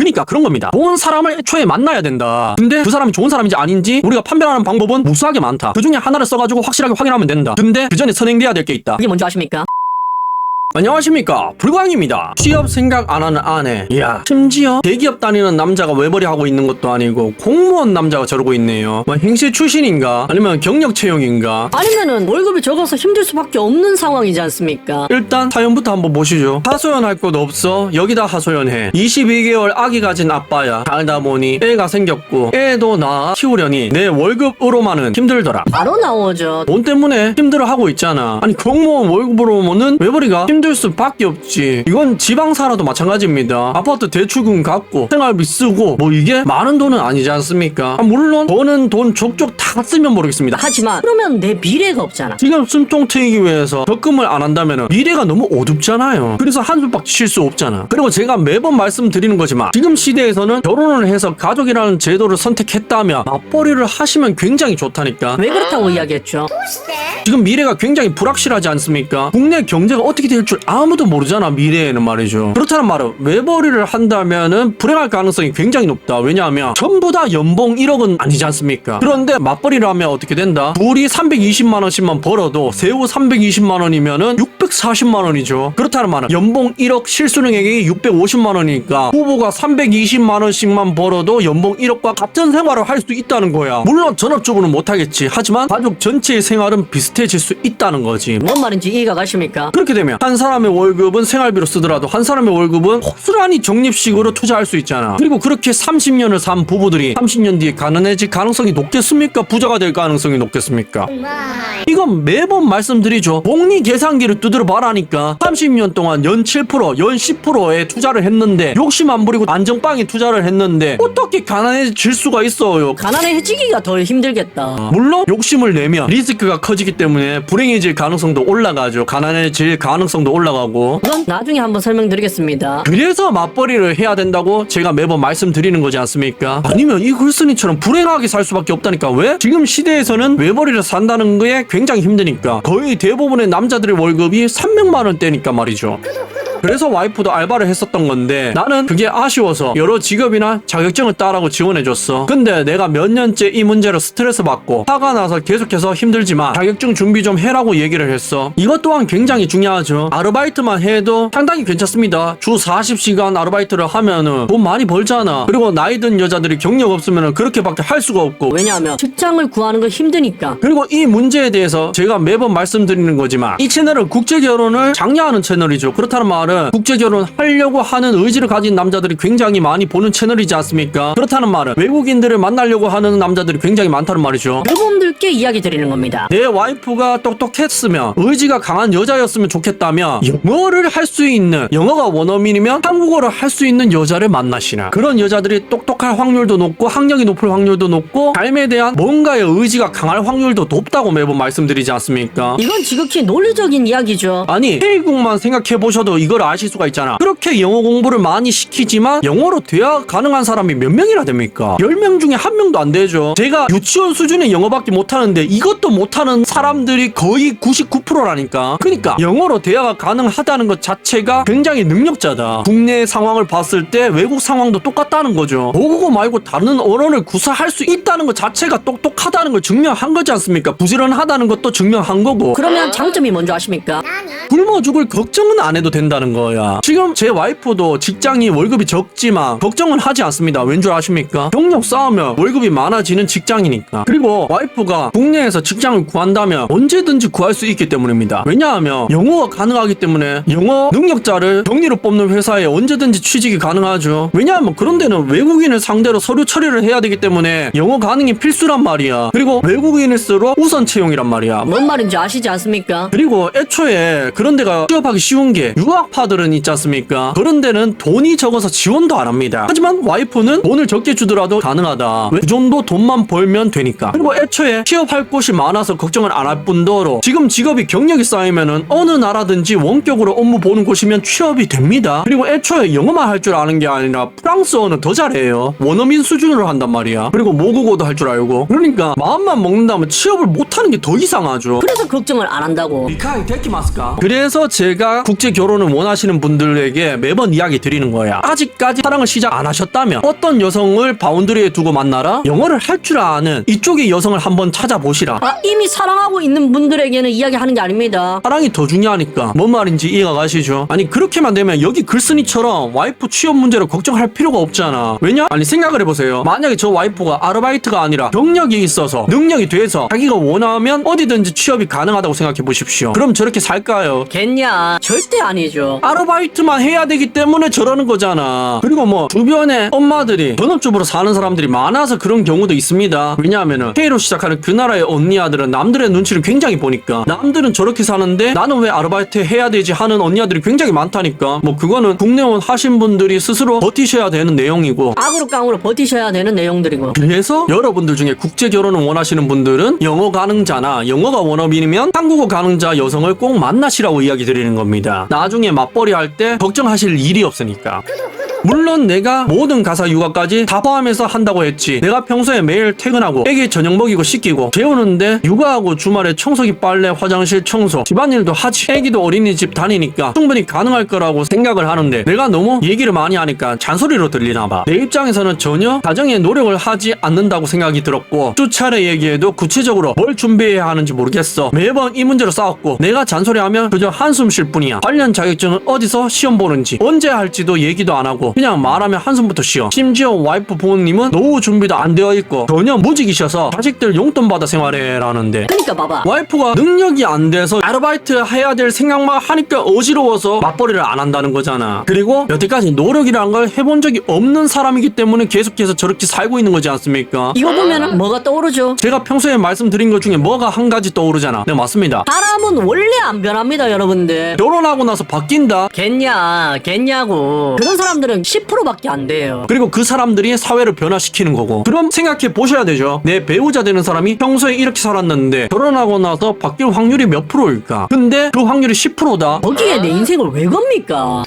그러니까 그런 겁니다. 좋은 사람을 애초에 만나야 된다. 근데 그 사람이 좋은 사람인지 아닌지 우리가 판별하는 방법은 무수하게 많다. 그 중에 하나를 써가지고 확실하게 확인하면 된다. 근데 그 전에 선행돼야 될 게 있다. 그게 뭔지 아십니까? 안녕하십니까, 불광입니다. 취업 생각 안 하는 아내. 이야, 심지어 대기업 다니는 남자가 외벌이 하고 있는 것도 아니고 공무원 남자가 저러고 있네요. 뭐 행시 출신인가 아니면 경력 채용인가. 아니면은 월급이 적어서 힘들 수밖에 없는 상황이지 않습니까? 일단 사연부터 한번 보시죠. 하소연할 곳 없어 여기다 하소연해. 22개월 아기 가진 아빠야. 살다 보니 애가 생겼고 애도 낳아 키우려니 내 월급으로만은 힘들더라. 바로 나오죠. 돈 때문에 힘들어하고 있잖아. 아니 공무원 월급으로는 외벌이가 힘들 수밖에 없지. 이건 지방사라도 마찬가지입니다. 아파트 대출금 갚고 생활비 쓰고 뭐 이게 많은 돈은 아니지 않습니까? 물론 버는 돈 족족 다 쓰면 모르겠습니다. 하지만 그러면 내 미래가 없잖아. 지금 숨통 트이기 위해서 적금을 안 한다면 미래가 너무 어둡잖아요. 그래서 한숨밖에 쉴 수 없잖아. 그리고 제가 매번 말씀드리는 거지만 지금 시대에서는 결혼을 해서 가족이라는 제도를 선택했다면 맞벌이를 하시면 굉장히 좋다니까. 왜 그렇다고 이야기했죠? 지금 미래가 굉장히 불확실하지 않습니까? 국내 경제가 어떻게 될 줄 아무도 모르잖아, 미래에는 말이죠. 그렇다는 말은 외벌이를 한다면은 불행할 가능성이 굉장히 높다. 왜냐하면 전부 다 연봉 1억은 아니지 않습니까? 그런데 맞벌이를 하면 어떻게 된다? 둘이 320만 원씩만 벌어도 세후 320만 원이면은 640만 원이죠. 그렇다는 말은 연봉 1억 실수령액이 650만 원이니까 후보가 320만 원씩만 벌어도 연봉 1억과 같은 생활을 할 수 있다는 거야. 물론 전업주부는 못하겠지. 하지만 가족 전체의 생활은 비슷해질 수 있다는 거지. 뭔 말인지 이해가 가십니까? 그렇게 되면 한 사람의 월급은 생활비로 쓰더라도 한 사람의 월급은 고스란히 적립식으로 투자할 수 있잖아. 그리고 그렇게 30년을 산 부부들이 30년 뒤에 가난해질 가능성이 높겠습니까? 부자가 될 가능성이 높겠습니까? 이건 매번 말씀드리죠. 복리 계산기를 두드려 봐라니까. 30년 동안 연 7%, 연 10%에 투자를 했는데 욕심 안 부리고 안정빵에 투자를 했는데 어떻게 가난해질 수가 있어요? 가난해지기가 더 힘들겠다. 물론 욕심을 내면 리스크가 커지기 때문에 불행해질 가능성도 올라가죠. 가난해질 가능성도 올라가고. 그건 나중에 한번 설명드리겠습니다. 그래서 맞벌이를 해야 된다고 제가 매번 말씀드리는 거지 않습니까? 아니면 이 글쓴이처럼 불행하게 살 수밖에 없다니까. 왜? 지금 시대에서는 외벌이를 산다는 거에 굉장히 힘드니까. 거의 대부분의 남자들의 월급이 300만 원대니까 말이죠. 그래서 와이프도 알바를 했었던 건데 나는 그게 아쉬워서 여러 직업이나 자격증을 따라고 지원해줬어. 근데 내가 몇 년째 이 문제로 스트레스 받고 화가 나서 계속해서 힘들지만 자격증 준비 좀 해라고 얘기를 했어. 이것 또한 굉장히 중요하죠. 아르바이트만 해도 상당히 괜찮습니다. 주 40시간 아르바이트를 하면은 돈 많이 벌잖아. 그리고 나이 든 여자들이 경력 없으면 그렇게밖에 할 수가 없고. 왜냐하면 직장을 구하는 건 힘드니까. 그리고 이 문제에 대해서 제가 매번 말씀드리는 거지만 이 채널은 국제결혼을 장려하는 채널이죠. 그렇다는 말은 국제결혼 하려고 하는 의지를 가진 남자들이 굉장히 많이 보는 채널이지 않습니까? 그렇다는 말은 외국인들을 만나려고 하는 남자들이 굉장히 많다는 말이죠. 여러분들께 이야기 드리는 겁니다. 내 와이프가 똑똑했으면 의지가 강한 여자였으면 좋겠다면 영어를 할 수 있는, 영어가 원어민이면 한국어를 할 수 있는 여자를 만나시나. 그런 여자들이 똑똑할 확률도 높고 학력이 높을 확률도 높고 삶에 대한 뭔가의 의지가 강할 확률도 높다고 매번 말씀드리지 않습니까? 이건 지극히 논리적인 이야기죠. 아니 태국만 생각해보셔도 이걸 아실 수가 있잖아. 그렇게 영어 공부를 많이 시키지만 영어로 대화 가능한 사람이 몇 명이나 됩니까? 10명 중에 1명도 안 되죠. 제가 유치원 수준의 영어밖에 못하는데 이것도 못하는 사람들이 거의 99%라니까. 그러니까 영어로 대화가 가능하다는 것 자체가 굉장히 능력자다. 국내 상황을 봤을 때 외국 상황도 똑같다는 거죠. 모국어 말고 다른 언어를 구사할 수 있다는 것 자체가 똑똑하다는 걸 증명한 거지 않습니까? 부지런하다는 것도 증명한 거고. 그러면 장점이 뭔지 아십니까? 굶어 죽을 걱정은 안 해도 된다는 거야. 지금 제 와이프도 직장이 월급이 적지만 걱정은 하지 않습니다. 왠 줄 아십니까? 경력 쌓으면 월급이 많아지는 직장이니까. 그리고 와이프가 국내에서 직장을 구한다면 언제든지 구할 수 있기 때문입니다. 왜냐하면 영어가 가능하기 때문에 영어 능력자를 격리로 뽑는 회사에 언제든지 취직이 가능하죠. 왜냐하면 그런 데는 외국인을 상대로 서류 처리를 해야 되기 때문에 영어 가능이 필수란 말이야. 그리고 외국인일수록 우선 채용이란 말이야. 뭔 말인지 아시지 않습니까? 그리고 애초에 그런 데가 취업하기 쉬운 게 유학파들은 있지 않습니까? 그런 데는 돈이 적어서 지원도 안 합니다. 하지만 와이프는 돈을 적게 주더라도 가능하다. 왜? 그 정도 돈만 벌면 되니까. 그리고 애초에 취업할 곳이 많아서 걱정을 안 할 뿐더러 지금 직업이 경력이 쌓이면은 어느 나라든지 원격으로 업무 보는 곳이면 취업이 됩니다. 그리고 애초에 영어만 할 줄 아는 게 아니라 프랑스어는 더 잘해요. 원어민 수준으로 한단 말이야. 그리고 모국어도 할 줄 알고. 그러니까 마음만 먹는다면 취업을 못하는 게 더 이상하죠. 그래서 걱정을 안 한다고. 그래서 제가 국제 결혼을 원하시는 분들에게 매번 이야기 드리는 거야. 아직까지 사랑을 시작 안 하셨다면 어떤 여성을 바운더리에 두고 만나라? 영어를 할 줄 아는 이쪽의 여성을 한번 찾아보시라. 이미 사랑하고 있는 분들에게는 이야기하는 게 아닙니다. 사랑이 더 중요하니까. 뭔 말인지 이해가 가시죠? 아니 그렇게만 되면 여기 글쓴이처럼 와이프 취업 문제를 걱정할 필요가 없잖아. 왜냐? 아니 생각을 해보세요. 만약에 저 와이프가 아르바이트가 아니라 경력이 있어서 능력이 돼서 자기가 원하면 어디든지 취업이 가능하다고 생각해 보십시오. 그럼 저렇게 살까요? 겠냐? 절대 아니죠. 아르바이트만 해야 되기 때문에 저러는 거잖아. 그리고 뭐 주변에 엄마들이 전업주부로 사는 사람들이 많아서 그런 경우도 있습니다. 왜냐하면은 K로 시작하는 그 나라의 언니 아들은 남들의 눈치를 굉장히 보니까 남들은 저렇게 사는데 나는 왜 아르바이트 해야 되지 하는 언니 아들이 굉장히 많다니까. 뭐 그거는 국내원 하신 분들이 스스로 버티셔야 되는 내용이고 악으로 깡으로 버티셔야 되는 내용들이고. 그래서 여러분들 중에 국제 결혼을 원하시는 분들은 영어 가능자나 영어가 원어민이면 한국어 가능자 여성을 꼭 만나시라고 이야기 드리는 겁니다. 나중에 맞벌이 할 때 걱정하실 일이 없으니까. 물론 내가 모든 가사 육아까지 다 포함해서 한다고 했지. 내가 평소에 매일 퇴근하고 애기 저녁 먹이고 씻기고 재우는데 육아하고 주말에 청소기 빨래 화장실 청소 집안일도 하지. 애기도 어린이집 다니니까 충분히 가능할 거라고 생각을 하는데 내가 너무 얘기를 많이 하니까 잔소리로 들리나 봐. 내 입장에서는 전혀 가정에 노력을 하지 않는다고 생각이 들었고 수차례 얘기해도 구체적으로 뭘 준비해야 하는지 모르겠어. 매번 이 문제로 싸웠고 내가 잔소리하면 그저 한숨 쉴 뿐이야. 관련 자격증은 어디서 시험 보는지 언제 할지도 얘기도 안 하고 그냥 말하면 한숨부터 쉬어. 심지어 와이프 부모님은 노후 준비도 안 되어 있고 전혀 무직이셔서 자식들 용돈 받아 생활해라는데 그러니까 봐봐. 와이프가 능력이 안 돼서 아르바이트 해야 될 생각만 하니까 어지러워서 맞벌이를 안 한다는 거잖아. 그리고 여태까지 노력이라는 걸 해본 적이 없는 사람이기 때문에 계속해서 저렇게 살고 있는 거지 않습니까? 이거 보면은 뭐가 떠오르죠? 제가 평소에 말씀드린 것 중에 뭐가 한 가지 떠오르잖아. 네, 맞습니다. 사람은 원래 안 변합니다, 여러분들. 결혼하고 나서 바뀐다. 겠냐고. 그런 사람들은 10%밖에 안 돼요. 그리고 그 사람들이 사회를 변화시키는 거고. 그럼 생각해 보셔야 되죠. 내 배우자 되는 사람이 평소에 이렇게 살았는데 결혼하고 나서 바뀔 확률이 몇 프로일까? 근데 그 확률이 10%다. 거기에 내 인생을 왜 겁니까?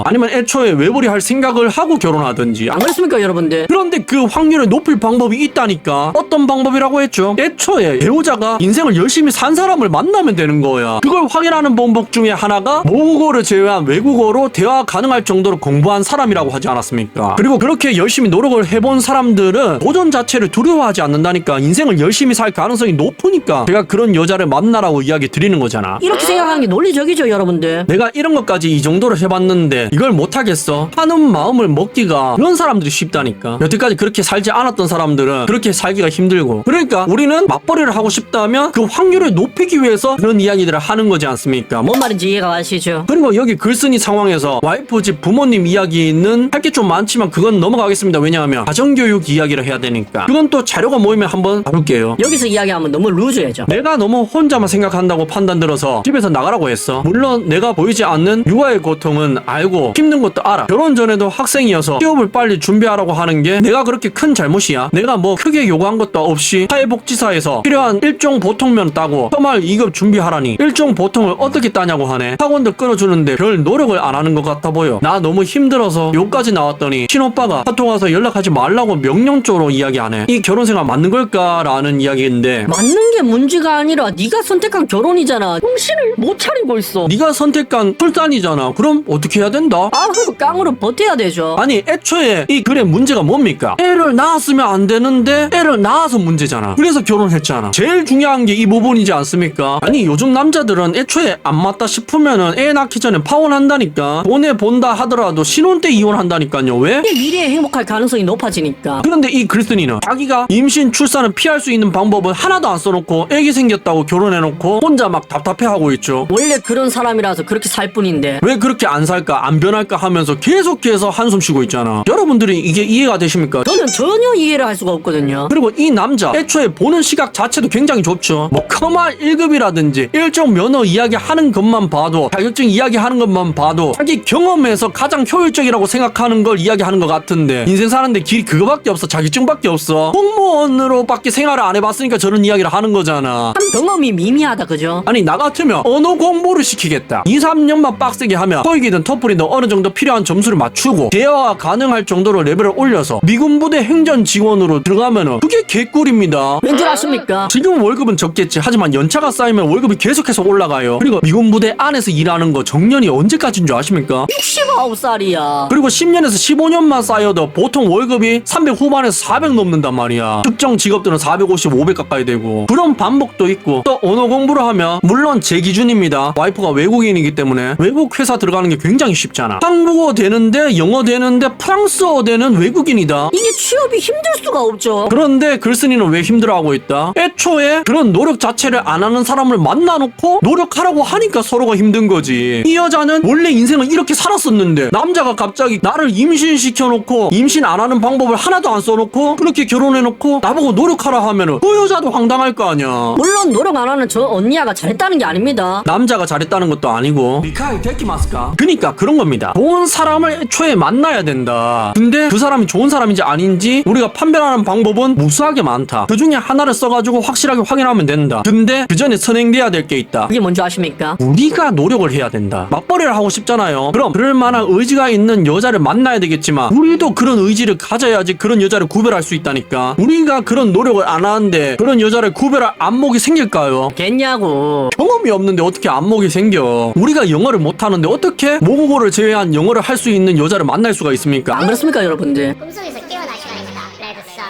아니면 애초에 외벌이 할 생각을 하고 결혼하든지. 안 그렇습니까, 여러분들? 그런데 그 확률을 높일 방법이 있다니까. 어떤 방법이라고 했죠? 애초에 배우자가 인생을 열심히 산 사람을 만나면 되는 거야. 그걸 확인하는 방법 중에 하나가 모국어를 제외한 외국어로 대화 가능할 정도로 공부한 사람이라고 하지 않았습니까? 그리고 그렇게 열심히 노력을 해본 사람들은 도전 자체를 두려워하지 않는다니까. 인생을 열심히 살 가능성이 높으니까 제가 그런 여자를 만나라고 이야기 드리는 거잖아. 이렇게 생각하는 게 논리적이죠, 여러분들. 내가 이런 것까지 이 정도로 해봤는데 이걸 못하겠어 하는 마음을 먹기가 그런 사람들이 쉽다니까. 여태까지 그렇게 살지 않았던 사람들은 그렇게 살기가 힘들고. 그러니까 우리는 맞벌이를 하고 싶다면 그 확률을 높이기 위해서 그런 이야기들을 하는 거지 않습니까? 뭔 말인지 이해가 가시죠? 그리고 여기 글쓴이 상황에서 와이프 집 부모님 이야기는 할 게 좀 많지만 그건 넘어가겠습니다. 왜냐하면 가정교육 이야기를 해야 되니까. 그건 또 자료가 모이면 한번 다룰게요. 여기서 이야기하면 너무 루즈해져. 내가 너무 혼자만 생각한다고 판단 들어서 집에서 나가라고 했어. 물론 내가 보이지 않는 육아의 고통은 알고 힘든 것도 알아. 결혼 전에도 학생이어서 취업을 빨리 준비하라고 하는 게 내가 그렇게 큰 잘못이야? 내가 뭐 크게 요구한 것도 없이 사회복지사에서 필요한 일종 보통면 따고 처말 2급 준비하라니 일종 보통을 어떻게 따냐고 하네. 학원도 끊어주는데 별 노력을 안 하는 것 같아 보여. 나 너무 힘들어서 욕까지 나왔더니 친오빠가 카톡 와서 연락하지 말라고 명령조로 이야기하네. 이 결혼생활 맞는 걸까라는 이야기인데 맞는 게 문제가 아니라 네가 선택한 결혼이잖아. 정신을 못 차리고 있어. 네가 선택한 출산이잖아. 그럼 어떻게 해야 된다? 악으로 깡으로 버텨야 되죠. 아니 애초에 이 글의 문제가 뭡니까? 애를 낳았으면 안 되는데 애를 낳아서 문제잖아. 그래서 결혼했잖아. 제일 중요한 게 이 부분이지 않습니까? 아니 요즘 남자들은 애초에 안 맞다 싶으면은 애 낳기 전에 파혼한다니까. 돈에 본다 하더라도 신혼 때 이혼한다니까요. 왜? 미래에 행복할 가능성이 높아지니까. 그런데 이 글쓴이는 자기가 임신 출산을 피할 수 있는 방법은 하나도 안 써놓고 애기 생겼다고 결혼해놓고 혼자 막 답답해하고 있죠. 원래 그런 사람이라서 그렇게 살 뿐인데. 왜 그렇게 안 살까 안 변할까 하면서 계속해서 한숨 쉬고 있잖아. 여러분들이 이게 이해가 되십니까? 저는 전혀 이해를 할 수가 없거든요. 그리고 이 남자 애초에 보는 시각 자체도 굉장히 좋죠. 뭐 커말 1급이라든지 일종 면허 이야기하는 것만 봐도 자격증 이야기하는 것만 봐도 자기 경험에서 가장 효율적인 목적이라고 생각하는 걸 이야기하는 것 같은데 인생 사는데 길이 그거밖에 없어. 자격증밖에 없어. 공무원으로밖에 생활을 안 해봤으니까 저런 이야기를 하는 거잖아. 참 경험이 미미하다 그죠? 아니 나 같으면 언어 공부를 시키겠다. 2-3년만 빡세게 하면 토익이든 터플이든 어느 정도 필요한 점수를 맞추고 대화가 가능할 정도로 레벨을 올려서 미군 부대 행전 지원으로 들어가면은 그게 개꿀입니다. 왠줄 아십니까? 지금 월급은 적겠지. 하지만 연차가 쌓이면 월급이 계속해서 올라가요. 그리고 미군 부대 안에서 일하는 거 정년이 언제까지인 줄 아십니까? 69살이야. 그리고 10년에서 15년만 쌓여도 보통 월급이 300 후반에서 400 넘는단 말이야. 특정 직업들은 450, 500 가까이 되고 그런 반복도 있고 또 언어 공부를 하면 물론 제 기준입니다. 와이프가 외국인이기 때문에 외국 회사 들어가는 게 굉장히 쉽잖아. 한국어 되는데 영어 되는데 프랑스어 되는 외국인이다. 이게 취업이 힘들 수가 없죠. 그런데 글쓴이는 왜 힘들어하고 있다? 애초에 그런 노력 자체를 안 하는 사람을 만나놓고 노력하라고 하니까 서로가 힘든 거지. 이 여자는 원래 인생을 이렇게 살았었는데 남자가 갑자기 나를 임신시켜놓고 임신 안 하는 방법을 하나도 안 써놓고 그렇게 결혼해놓고 나보고 노력하라 하면은 그 여자도 황당할 거 아니야. 물론 노력 안 하는 저 언니야가 잘했다는 게 아닙니다. 남자가 잘했다는 것도 아니고 리카이 데키마스까? 그니까 그런 겁니다. 좋은 사람을 애초에 만나야 된다. 근데 그 사람이 좋은 사람인지 아닌지 우리가 판별하는 방법은 무수하게 많다. 그 중에 하나를 써가지고 확실하게 확인하면 된다. 근데 그 전에 선행돼야 될 게 있다. 그게 뭔지 아십니까? 우리가 노력을 해야 된다. 맞벌이를 하고 싶잖아요. 그럼 그럴 만한 의지가 있는 여자를 만나야 되겠지만 우리도 그런 의지를 가져야지 그런 여자를 구별할 수 있다니까. 우리가 그런 노력을 안 하는데 그런 여자를 구별할 안목이 생길까요? 겠냐고. 경험이 없는데 어떻게 안목이 생겨? 우리가 영어를 못하는데 어떻게 모국어를 제외한 영어를 할 수 있는 여자를 만날 수가 있습니까? 안 그렇습니까 여러분들? 꿈속에서 깨어날 시간입니다. 레드 선.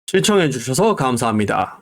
시청해주셔서 감사합니다.